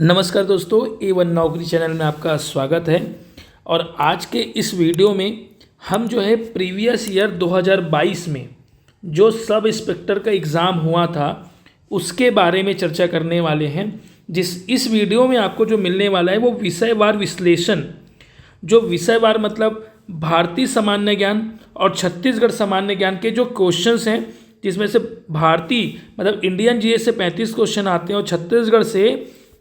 नमस्कार दोस्तों, A1 नौकरी चैनल में आपका स्वागत है। और आज के इस वीडियो में हम जो है प्रीवियस ईयर 2022 में जो सब इंस्पेक्टर का एग्ज़ाम हुआ था उसके बारे में चर्चा करने वाले हैं। इस वीडियो में आपको जो मिलने वाला है वो विषयवार विश्लेषण, जो विषयवार मतलब भारतीय सामान्य ज्ञान और छत्तीसगढ़ सामान्य ज्ञान के जो क्वेश्चंस हैं, जिसमें से भारतीय मतलब इंडियन जीएस से 35 क्वेश्चन आते हैं और छत्तीसगढ़ से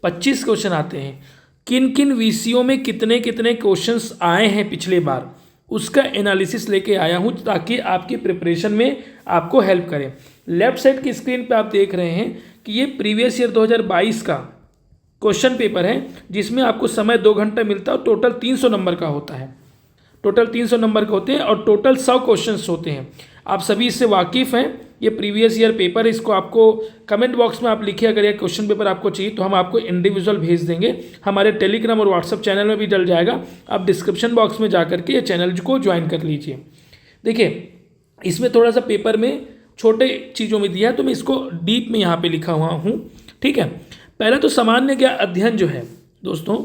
25 क्वेश्चन आते हैं। किन किन विषयों में कितने कितने क्वेश्चंस आए हैं पिछले बार, उसका एनालिसिस लेके आया हूं ताकि आपकी प्रिपरेशन में आपको हेल्प करें। लेफ्ट साइड की स्क्रीन पे आप देख रहे हैं कि ये प्रीवियस ईयर 2022 का क्वेश्चन पेपर है, जिसमें आपको समय 2 घंटा मिलता है और टोटल 300 नंबर का होता है। टोटल 300 नंबर के होते हैं और टोटल 100 क्वेश्चंस होते हैं। आप सभी इससे वाकिफ़ हैं। ये प्रीवियस ईयर पेपर है, इसको आपको कमेंट बॉक्स में आप लिखिए अगर ये क्वेश्चन पेपर आपको चाहिए तो हम आपको इंडिविजुअल भेज देंगे। हमारे टेलीग्राम और व्हाट्सअप चैनल में भी डल जाएगा। आप डिस्क्रिप्शन बॉक्स में जा करके ये चैनल को ज्वाइन कर लीजिए। देखिए, इसमें थोड़ा सा पेपर में छोटे चीज़ों में दिया है तो मैं इसको डीप में यहाँ पर लिखा हुआ हूँ। ठीक है, पहले तो सामान्य ज्ञान अध्ययन जो है दोस्तों,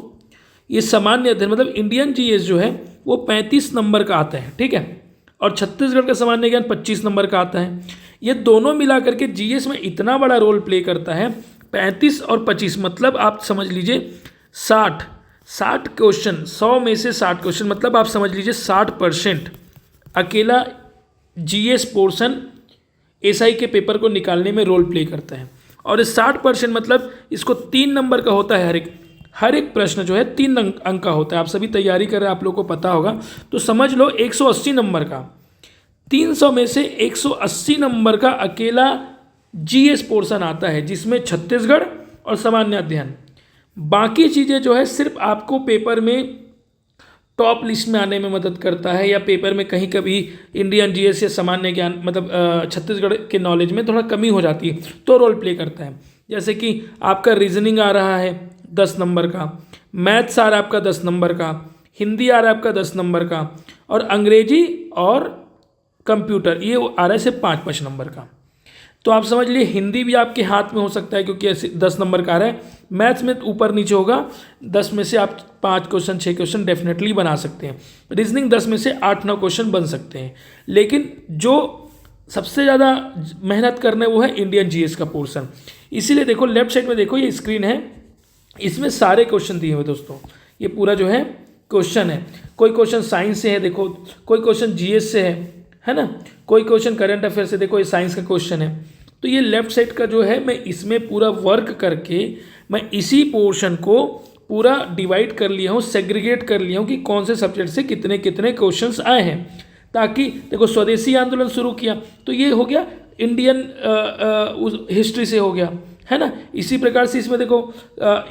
ये सामान्य अध्ययन मतलब इंडियन जीएस जो है वो 35 नंबर का आता है। ठीक है, और छत्तीसगढ़ का सामान्य ज्ञान 25 नंबर का आता है। ये दोनों मिला करके जीएस में इतना बड़ा रोल प्ले करता है। 35 और 25 मतलब आप समझ लीजिए 60 क्वेश्चन, 100 में से 60 क्वेश्चन मतलब आप समझ लीजिए 60% अकेला जीएस पोर्शन एसआई के पेपर को निकालने में रोल प्ले करता है। और इस 60% मतलब इसको 3 नंबर का होता है। हर एक प्रश्न जो है 3 अंक का होता है। आप सभी तैयारी कर रहे हैं, आप लोगों को पता होगा। तो समझ लो 180 नंबर का, 300 में से 180 नंबर का अकेला जीएस पोर्शन आता है, जिसमें छत्तीसगढ़ और सामान्य अध्ययन। बाकी चीज़ें जो है सिर्फ आपको पेपर में टॉप लिस्ट में आने में मदद करता है, या पेपर में कहीं कभी इंडियन जीएस या सामान्य ज्ञान मतलब छत्तीसगढ़ के नॉलेज में थोड़ा कमी हो जाती है तो रोल प्ले करता है। जैसे कि आपका रीजनिंग आ रहा है 10 नंबर का, मैथ्स आ रहा है आपका 10 नंबर का, हिंदी आ रहा है आपका 10 नंबर का, और अंग्रेजी और कंप्यूटर ये आ रहा है सिर्फ 5 नंबर का। तो आप समझ लीजिए हिंदी भी आपके हाथ में हो सकता है क्योंकि ऐसे 10 नंबर का आ रहा है। मैथ्स में ऊपर नीचे होगा, 10 में से आप 5 क्वेश्चन 6 क्वेश्चन डेफिनेटली बना सकते हैं। रीजनिंग 10 में से 8-9 क्वेश्चन बन सकते हैं। लेकिन जो सबसे ज़्यादा मेहनत करना है वो है इंडियन जीएस का पोर्शन। इसीलिए देखो लेफ्ट साइड में देखो, ये स्क्रीन है, इसमें सारे क्वेश्चन दिए हुए दोस्तों। ये पूरा जो है क्वेश्चन है। कोई क्वेश्चन साइंस से है, देखो कोई क्वेश्चन जीएस से है ना, कोई क्वेश्चन करंट अफेयर से, देखो ये साइंस का क्वेश्चन है। तो ये लेफ्ट साइड का जो है मैं इसमें पूरा वर्क करके मैं इसी पोर्शन को पूरा डिवाइड कर लिया हूँ, सेग्रीगेट कर लिया हूँ कि कौन से सब्जेक्ट से कितने कितने क्वेश्चंस आए हैं। ताकि देखो स्वदेशी आंदोलन शुरू किया तो ये हो गया इंडियन हिस्ट्री से हो गया, है ना। इसी प्रकार से इसमें देखो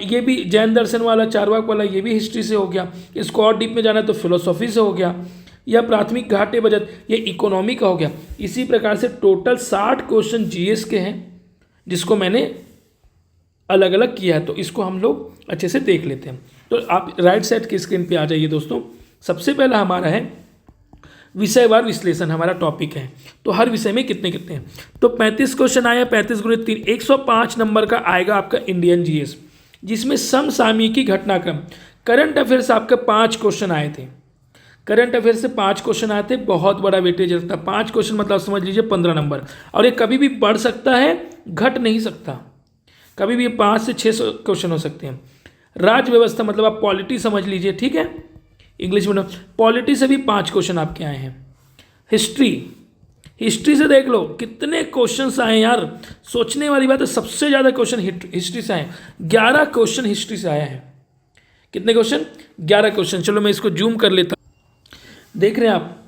ये भी जैन दर्शन वाला, चारवाक वाला, ये भी हिस्ट्री से हो गया। इसको और डीप में जाना तो फिलोसॉफी से हो गया, या प्राथमिक घाटे बजट ये इकोनॉमी का हो गया। इसी प्रकार से टोटल 60 क्वेश्चन जीएस के हैं, जिसको मैंने अलग अलग किया है। तो इसको हम लोग अच्छे से देख लेते हैं। तो आप राइट साइड की स्क्रीन पे आ जाइए दोस्तों। सबसे पहला हमारा है विषयवार विश्लेषण, हमारा टॉपिक है। तो हर विषय में कितने कितने हैं। तो 35 क्वेश्चन आया, 35 गुणे 3 105 नंबर का आएगा आपका इंडियन जीएस, जिसमें समसामयिकी घटनाक्रम करंट अफेयर से आपके 5 क्वेश्चन आए थे। करंट अफेयर से 5 क्वेश्चन आए थे, बहुत बड़ा वेटेज रखता है। 5 क्वेश्चन मतलब समझ लीजिए 15 नंबर, और ये कभी भी बढ़ सकता है, घट नहीं सकता। कभी भी 5 से 6 क्वेश्चन हो सकते हैं। राज्य व्यवस्था मतलब आप पॉलिटी समझ लीजिए, ठीक है, इंग्लिश मीडियम पॉलिटी से भी 5 क्वेश्चन आपके आए हैं। हिस्ट्री से देख लो कितने क्वेश्चंस आए यार, सोचने वाली बात है। सबसे ज़्यादा क्वेश्चन हिस्ट्री से आए, 11 क्वेश्चन हिस्ट्री से आया है। कितने क्वेश्चन? 11 क्वेश्चन। चलो मैं इसको जूम कर लेता हूँ। देख रहे हैं आप,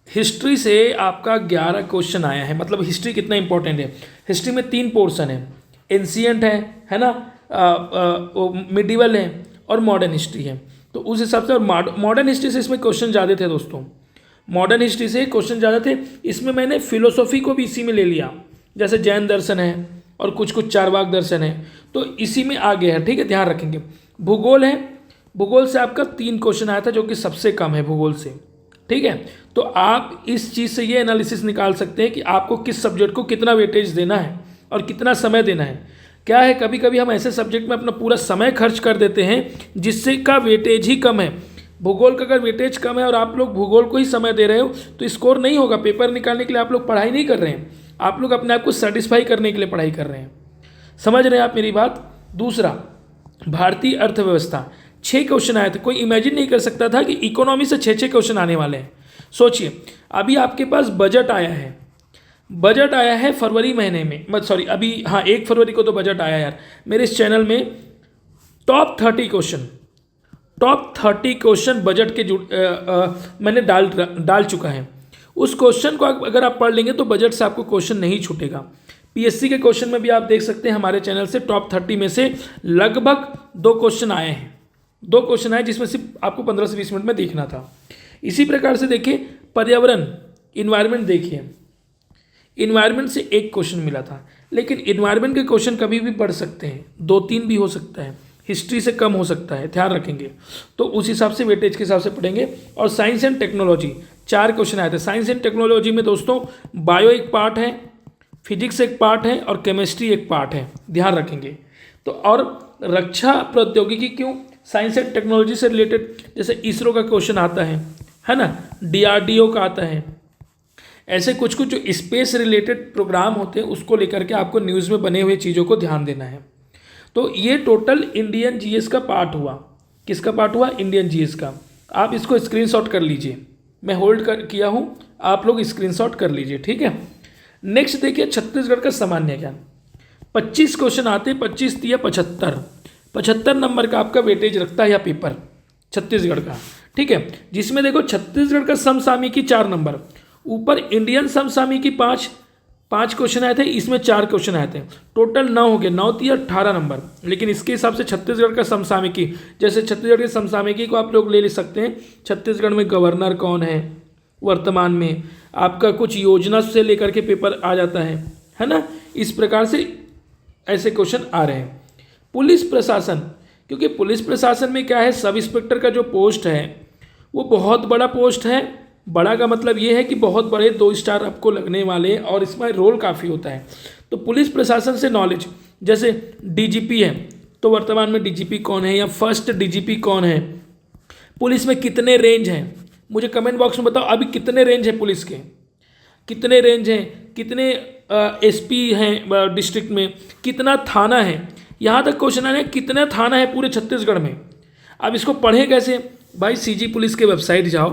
हिस्ट्री से आपका 11 क्वेश्चन आया है। मतलब हिस्ट्री कितना इंपॉर्टेंट है। हिस्ट्री में 3 पोर्शन है, एंशिएंट है ना, मिडिवल है और मॉडर्न हिस्ट्री है। तो उस हिसाब से, और मॉडर्न हिस्ट्री से इसमें क्वेश्चन ज़्यादा थे दोस्तों। मॉडर्न हिस्ट्री से क्वेश्चन ज़्यादा थे। इसमें मैंने फिलोसॉफी को भी इसी में ले लिया, जैसे जैन दर्शन है और कुछ कुछ चारवाक दर्शन है, तो इसी में आ गया है। ठीक है, ध्यान रखेंगे। भूगोल है, भूगोल से आपका 3 क्वेश्चन आया था, जो कि सबसे कम है भूगोल से। ठीक है, तो आप इस चीज़ से ये एनालिसिस निकाल सकते हैं कि आपको किस सब्जेक्ट को कितना वेटेज देना है और कितना समय देना है। क्या है, कभी कभी हम ऐसे सब्जेक्ट में अपना पूरा समय खर्च कर देते हैं जिससे का वेटेज ही कम है। भूगोल का अगर वेटेज कम है और आप लोग भूगोल को ही समय दे रहे हो तो स्कोर नहीं होगा। पेपर निकालने के लिए आप लोग पढ़ाई नहीं कर रहे हैं, आप लोग अपने आप को सेटिस्फाई करने के लिए पढ़ाई कर रहे हैं। समझ रहे हैं आप मेरी बात। दूसरा, भारतीय अर्थव्यवस्था, 6 क्वेश्चन आए थे। कोई इमेजिन नहीं कर सकता था कि इकोनॉमी से 6 क्वेश्चन आने वाले हैं। सोचिए, अभी आपके पास बजट आया है, बजट आया है फरवरी महीने में, मत सॉरी अभी, हाँ 1 फरवरी को तो बजट आया यार। मेरे इस चैनल में टॉप 30 क्वेश्चन बजट के मैंने डाल चुका है। उस क्वेश्चन को अगर आप पढ़ लेंगे तो बजट से आपको क्वेश्चन नहीं छूटेगा। पीएससी के क्वेश्चन में भी आप देख सकते हैं हमारे चैनल से टॉप 30 में से लगभग 2 क्वेश्चन आए हैं, 2 क्वेश्चन आए जिसमें सिर्फ आपको 15 से 20 मिनट में देखना था। इसी प्रकार से देखिए पर्यावरण, इन्वायरमेंट, देखिए इन्वायरमेंट से 1 क्वेश्चन मिला था, लेकिन इन्वायरमेंट के क्वेश्चन कभी भी पढ़ सकते हैं, 2-3 भी हो सकता है, हिस्ट्री से कम हो सकता है, ध्यान रखेंगे। तो उस हिसाब से वेटेज के हिसाब से पढ़ेंगे। और साइंस एंड टेक्नोलॉजी 4 क्वेश्चन आए थे। साइंस एंड टेक्नोलॉजी में दोस्तों बायो एक पार्ट है, फिजिक्स एक पार्ट है और केमिस्ट्री एक पार्ट है, ध्यान रखेंगे। तो और रक्षा प्रौद्योगिकी क्यों, साइंस एंड टेक्नोलॉजी से रिलेटेड, जैसे इसरो का क्वेश्चन आता है ना, डीआरडीओ का आता है, ऐसे कुछ कुछ जो स्पेस रिलेटेड प्रोग्राम होते हैं उसको लेकर के आपको न्यूज़ में बने हुए चीज़ों को ध्यान देना है। तो ये टोटल इंडियन जीएस का पार्ट हुआ। किसका पार्ट हुआ, इंडियन जीएस का। आप इसको स्क्रीनशॉट कर लीजिए, मैं होल्ड किया हूँ, आप लोग स्क्रीनशॉट कर लीजिए, ठीक है। नेक्स्ट देखिए छत्तीसगढ़ का सामान्य ज्ञान, 25 क्वेश्चन आते हैं, 25 या 75 नंबर का आपका वेटेज रखता है यह पेपर छत्तीसगढ़ का, ठीक है। जिसमें देखो छत्तीसगढ़ का समसामयिकी 4 नंबर, ऊपर इंडियन समसामयिकी 5 क्वेश्चन आए थे, इसमें 4 क्वेश्चन आए थे, टोटल 9 हो गए, 9 या 18 नंबर। लेकिन इसके हिसाब से छत्तीसगढ़ का समसामयिकी, जैसे छत्तीसगढ़ के समसामयिकी को आप लोग ले सकते हैं, छत्तीसगढ़ में गवर्नर कौन है वर्तमान में, आपका कुछ योजना से लेकर के पेपर आ जाता है ना। इस प्रकार से ऐसे क्वेश्चन आ रहे हैं। पुलिस प्रशासन, क्योंकि पुलिस प्रशासन में क्या है, सब इंस्पेक्टर का जो पोस्ट है वो बहुत बड़ा पोस्ट है। बड़ा का मतलब ये है कि बहुत बड़े 2 स्टार आपको लगने वाले हैं और इसमें रोल काफ़ी होता है। तो पुलिस प्रशासन से नॉलेज, जैसे डीजीपी है तो वर्तमान में डीजीपी कौन है या फर्स्ट डीजीपी कौन है, पुलिस में कितने रेंज हैं, मुझे कमेंट बॉक्स में बताओ अभी कितने रेंज हैं पुलिस के, कितने रेंज हैं, कितने एसपी हैं डिस्ट्रिक्ट में, कितना थाना है, यहाँ तक क्वेश्चन आने कितना थाना है पूरे छत्तीसगढ़ में। अब इसको पढ़ें कैसे भाई, सीजी पुलिस के वेबसाइट जाओ,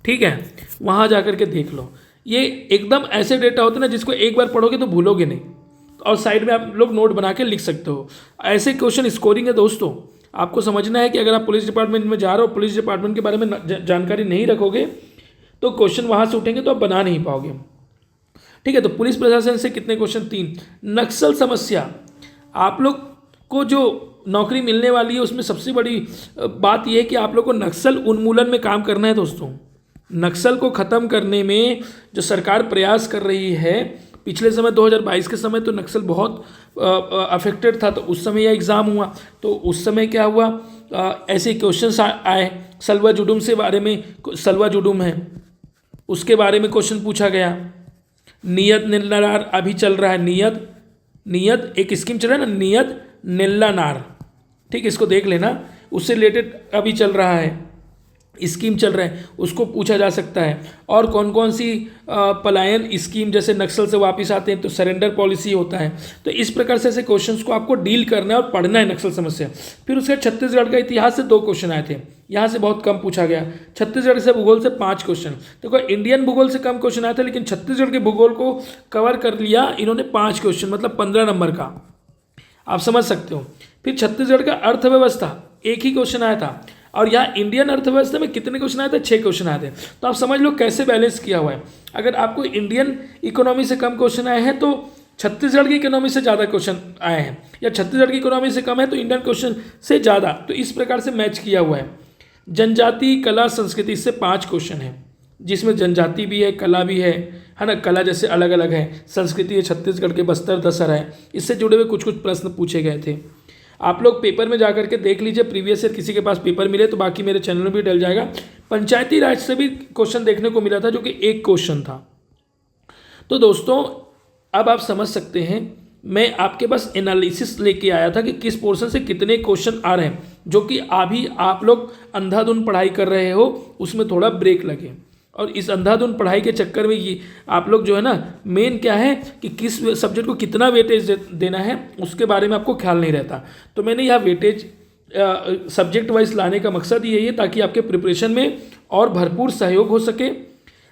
ठीक है, वहाँ जा कर के देख लो। ये एकदम ऐसे डेटा होते हैं ना जिसको एक बार पढ़ोगे तो भूलोगे नहीं, और साइड में आप लोग नोट बना के लिख सकते हो। ऐसे क्वेश्चन स्कोरिंग है दोस्तों। आपको समझना है कि अगर आप पुलिस डिपार्टमेंट में जा रहे हो, पुलिस डिपार्टमेंट के बारे में जानकारी नहीं रखोगे तो क्वेश्चन वहाँ से उठेंगे तो आप बना नहीं पाओगे, ठीक है। तो पुलिस प्रशासन से कितने क्वेश्चन, 3। नक्सल समस्या, आप लोग को जो नौकरी मिलने वाली है उसमें सबसे बड़ी बात यह है कि आप लोग को नक्सल उन्मूलन में काम करना है दोस्तों। नक्सल को ख़त्म करने में जो सरकार प्रयास कर रही है, पिछले समय 2022 के समय तो नक्सल बहुत अफेक्टेड था, तो उस समय यह एग्ज़ाम हुआ, तो उस समय क्या हुआ, ऐसे क्वेश्चन आए। सलवा जुडुम से बारे में, सलवा जुडुम है उसके बारे में क्वेश्चन पूछा गया। नियत निल्लानार अभी चल रहा है, नियत एक स्कीम चल रहा है ना, नियत निल्लानार, ठीक, इसको देख लेना, उससे रिलेटेड अभी चल रहा है, स्कीम चल रहा है, उसको पूछा जा सकता है। और कौन कौन सी पलायन स्कीम, जैसे नक्सल से वापस आते हैं तो सरेंडर पॉलिसी होता है। तो इस प्रकार से ऐसे क्वेश्चंस को आपको डील करना है और पढ़ना है नक्सल समस्या। फिर उसके छत्तीसगढ़ का इतिहास से 2 क्वेश्चन आए थे, यहाँ से बहुत कम पूछा गया। छत्तीसगढ़ से भूगोल से 5 क्वेश्चन, देखो इंडियन भूगोल से कम क्वेश्चन आया था, लेकिन छत्तीसगढ़ के भूगोल को कवर कर लिया इन्होंने 5 क्वेश्चन, मतलब 15 नंबर का, आप समझ सकते हो। फिर छत्तीसगढ़ का अर्थव्यवस्था 1 ही क्वेश्चन आया था, और यहाँ इंडियन अर्थव्यवस्था में कितने क्वेश्चन आए थे, 6 क्वेश्चन आए थे। तो आप समझ लो कैसे बैलेंस किया हुआ है। अगर आपको इंडियन इकोनॉमी से कम क्वेश्चन आए हैं तो छत्तीसगढ़ की इकोनॉमी से ज़्यादा क्वेश्चन आए हैं, या छत्तीसगढ़ की इकोनॉमी से कम है तो इंडियन क्वेश्चन से ज़्यादा, तो इस प्रकार से मैच किया हुआ है। जनजाति, कला, संस्कृति, इससे 5 क्वेश्चन है, जिसमें जनजाति भी है, कला भी है ना, कला जैसे अलग अलग है, संस्कृति है छत्तीसगढ़ के बस्तर दशहरा है, इससे जुड़े हुए कुछ कुछ प्रश्न पूछे गए थे। आप लोग पेपर में जाकर के देख लीजिए, प्रीवियस ईयर किसी के पास पेपर मिले तो बाकी मेरे चैनल में भी डल जाएगा। पंचायती राज से भी क्वेश्चन देखने को मिला था, जो कि 1 क्वेश्चन था। तो दोस्तों अब आप समझ सकते हैं मैं आपके पास एनालिसिस लेके आया था कि किस पोर्शन से कितने क्वेश्चन आ रहे हैं, जो कि अभी आप लोग अंधाधुंध पढ़ाई कर रहे हो, उसमें थोड़ा ब्रेक लगे। और इस अंधाधुंध पढ़ाई के चक्कर में ये आप लोग जो है ना, मेन क्या है कि किस सब्जेक्ट को कितना वेटेज देना है उसके बारे में आपको ख्याल नहीं रहता। तो मैंने यह वेटेज सब्जेक्ट वाइज लाने का मकसद यही है ताकि आपके प्रिपरेशन में और भरपूर सहयोग हो सके।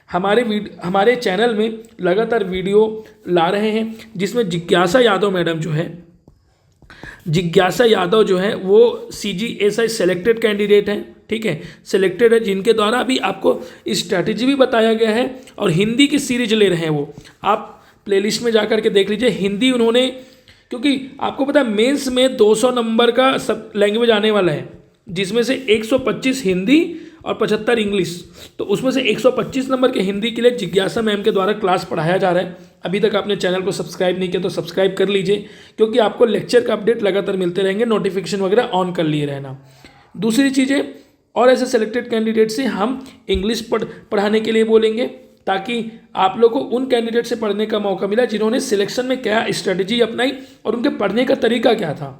हमारे चैनल में लगातार वीडियो ला रहे हैं, जिसमें जिज्ञासा यादव मैडम जो है, जिज्ञासा यादव जो है वो CGSI सेलेक्टेड कैंडिडेट हैं, ठीक है, सेलेक्टेड है, जिनके द्वारा अभी आपको स्ट्रैटेजी भी बताया गया है और हिंदी की सीरीज ले रहे हैं वो। आप प्लेलिस्ट में जा कर के देख लीजिए। हिंदी उन्होंने, क्योंकि आपको पता है मेंस में 200 नंबर का सब लैंग्वेज आने वाला है, जिसमें से 125 हिंदी और 75 इंग्लिश। तो उसमें से 125 नंबर के हिंदी के लिए जिज्ञासा मैम के द्वारा क्लास पढ़ाया जा रहा है। अभी तक आपने चैनल को सब्सक्राइब नहीं किया तो सब्सक्राइब कर लीजिए, क्योंकि आपको लेक्चर का अपडेट लगातार मिलते रहेंगे। नोटिफिकेशन वगैरह ऑन कर लिए रहना। दूसरी चीज़ें, और ऐसे सेलेक्टेड कैंडिडेट से हम इंग्लिश पढ़ाने के लिए बोलेंगे, ताकि आप लोग को उन कैंडिडेट से पढ़ने का मौका मिला जिन्होंने सिलेक्शन में क्या स्ट्रेटजी अपनाई और उनके पढ़ने का तरीका क्या था।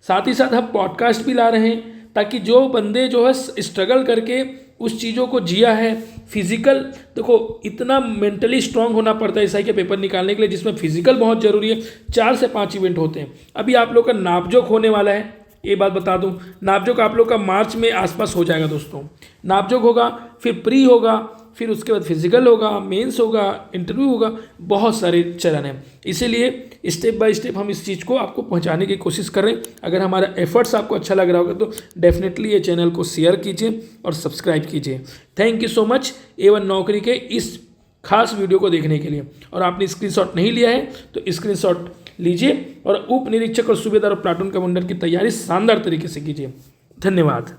साथ ही साथ हम पॉडकास्ट भी ला रहे हैं, ताकि जो बंदे जो है स्ट्रगल करके उस चीज़ों को जिया है, फिजिकल, देखो इतना मेंटली स्ट्रांग होना पड़ता है SI के पेपर निकालने के लिए, जिसमें फिजिकल बहुत ज़रूरी है। 4 से 5 इवेंट होते हैं। अभी आप लोग का नापजोक होने वाला है, ये बात बता दूं। नापजोक आप लोग का मार्च में आसपास हो जाएगा दोस्तों। नापजोक होगा, फिर प्री होगा, फिर उसके बाद फिजिकल होगा, मेंस होगा, इंटरव्यू होगा, बहुत सारे चरण हैं। इसीलिए स्टेप बाय स्टेप हम इस चीज़ को आपको पहुंचाने की कोशिश कर रहे हैं। अगर हमारा एफर्ट्स आपको अच्छा लग रहा होगा तो डेफिनेटली ये चैनल को शेयर कीजिए और सब्सक्राइब कीजिए। Thank you so much A1 नौकरी के इस खास वीडियो को देखने के लिए। और आपने स्क्रीनशॉट नहीं लिया है तो स्क्रीनशॉट लीजिए और उप निरीक्षक और सूबेदार और प्लाटून कमांडर की तैयारी शानदार तरीके से कीजिए। धन्यवाद।